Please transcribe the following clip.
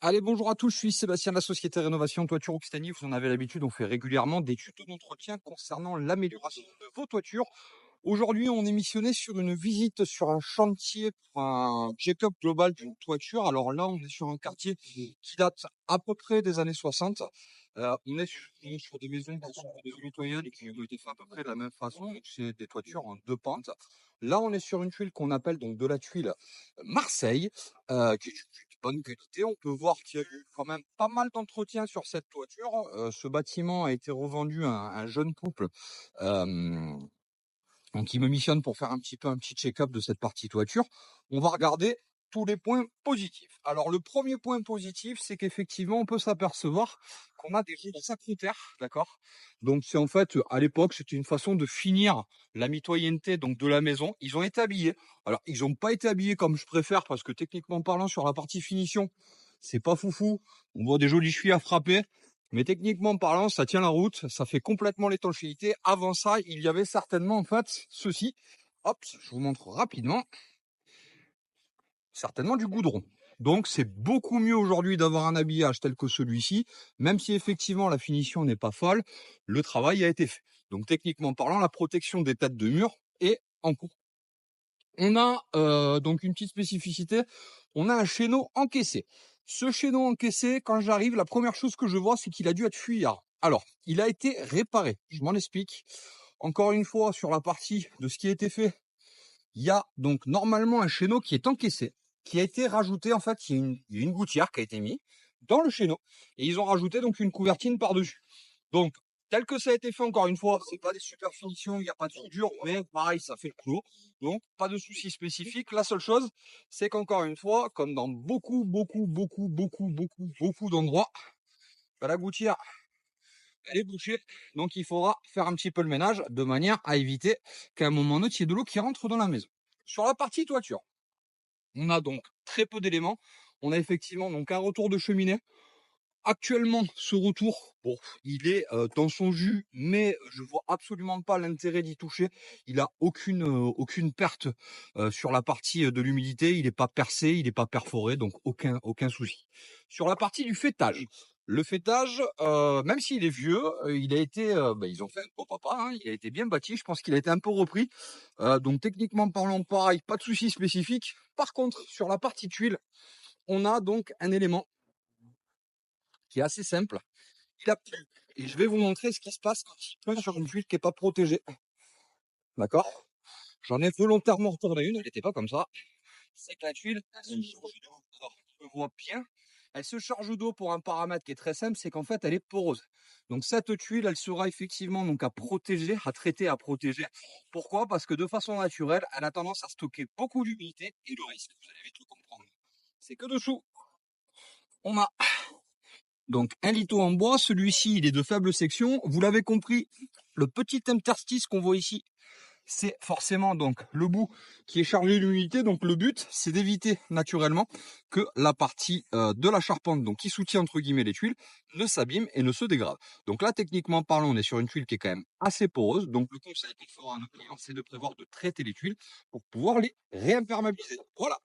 Allez, bonjour à tous, je suis Sébastien de la société Rénovation Toiture Occitanie. Vous en avez l'habitude, on fait régulièrement des tutos d'entretien concernant l'amélioration de vos toitures. Aujourd'hui, on est missionné sur une visite sur un chantier pour un check-up global d'une toiture. Alors là, on est sur un quartier qui date à peu près des années 60. On est sur des maisons qui sont des mitoyennes et qui ont été faites à peu près de la même façon. Donc, c'est des toitures en deux pentes. Là, on est sur une tuile qu'on appelle donc de la tuile Marseille, qui est une tuile de bonne qualité. On peut voir qu'il y a eu quand même pas mal d'entretien sur cette toiture. Ce bâtiment a été revendu à un jeune couple. euh, donc, il me missionne pour faire un petit check-up de cette partie toiture. On va regarder tous les points positifs. Alors, le premier point positif, c'est qu'effectivement, on peut s'apercevoir qu'on a des jeux sacrutaires, d'accord? Donc, c'est en fait, à l'époque, c'était une façon de finir la mitoyenneté donc de la maison. Ils ont été habillés. Alors, ils n'ont pas été habillés comme je préfère, parce que techniquement parlant, sur la partie finition, c'est pas foufou. On voit des jolies chevilles à frapper. Mais techniquement parlant, ça tient la route, ça fait complètement l'étanchéité. Avant ça, il y avait certainement en fait ceci. Hop, je vous montre rapidement. Certainement du goudron. Donc c'est beaucoup mieux aujourd'hui d'avoir un habillage tel que celui-ci, même si effectivement la finition n'est pas folle, le travail a été fait. Donc techniquement parlant, la protection des têtes de mur est en cours. On a donc une petite spécificité, on a un chéneau encaissé. Ce chéneau encaissé, quand j'arrive, la première chose que je vois, c'est qu'il a dû être fuyard. Alors, il a été réparé, je m'en explique. Encore une fois, sur la partie de ce qui a été fait, il y a donc normalement un chéneau qui est encaissé, qui a été rajouté, en fait, il y a une gouttière qui a été mise dans le chéneau, et ils ont rajouté donc une couvertine par-dessus. Donc, tel que ça a été fait, encore une fois, c'est pas des super finitions, il n'y a pas de soudure, mais pareil, ça fait le clos. Donc, pas de souci spécifique. La seule chose, c'est qu'encore une fois, comme dans beaucoup d'endroits, la gouttière, elle est bouchée. Donc, il faudra faire un petit peu le ménage de manière à éviter qu'à un moment donné, il y ait de l'eau qui rentre dans la maison. Sur la partie toiture, on a donc très peu d'éléments. On a effectivement donc un retour de cheminée. Actuellement, ce retour, bon, il est dans son jus, mais je vois absolument pas l'intérêt d'y toucher. Il a aucune perte sur la partie de l'humidité. Il n'est pas percé, il n'est pas perforé, donc aucun souci. Sur la partie du fêtage, le fêtage, même s'il est vieux, il a été, ils ont fait un beau papa, hein, il a été bien bâti. Je pense qu'il a été un peu repris. Donc techniquement parlant, pareil, pas de souci spécifique. Par contre, sur la partie tuile, on a donc un élément qui est assez simple. Il a plu. Et je vais vous montrer ce qui se passe quand il pleut sur une tuile qui n'est pas protégée. D'accord? J'en ai volontairement retourné une, elle n'était pas comme ça. C'est que la tuile, elle se charge d'eau. Alors, on voit bien, elle se charge d'eau pour un paramètre qui est très simple, c'est qu'en fait, elle est poreuse. Donc cette tuile, elle sera effectivement donc à protéger, à traiter, à protéger. Pourquoi? Parce que de façon naturelle, elle a tendance à stocker beaucoup d'humidité et le risque, vous allez vite le comprendre. C'est que dessous, on a donc un lito en bois, celui-ci il est de faible section. Vous l'avez compris, le petit interstice qu'on voit ici, c'est forcément donc le bout qui est chargé d'humidité. Donc le but, c'est d'éviter naturellement que la partie de la charpente, donc qui soutient entre guillemets les tuiles, ne s'abîme et ne se dégrade. Donc là, techniquement parlant, on est sur une tuile qui est quand même assez poreuse. Donc le conseil qu'il fera à nos clients, c'est de prévoir de traiter les tuiles pour pouvoir les réimperméabiliser. Voilà.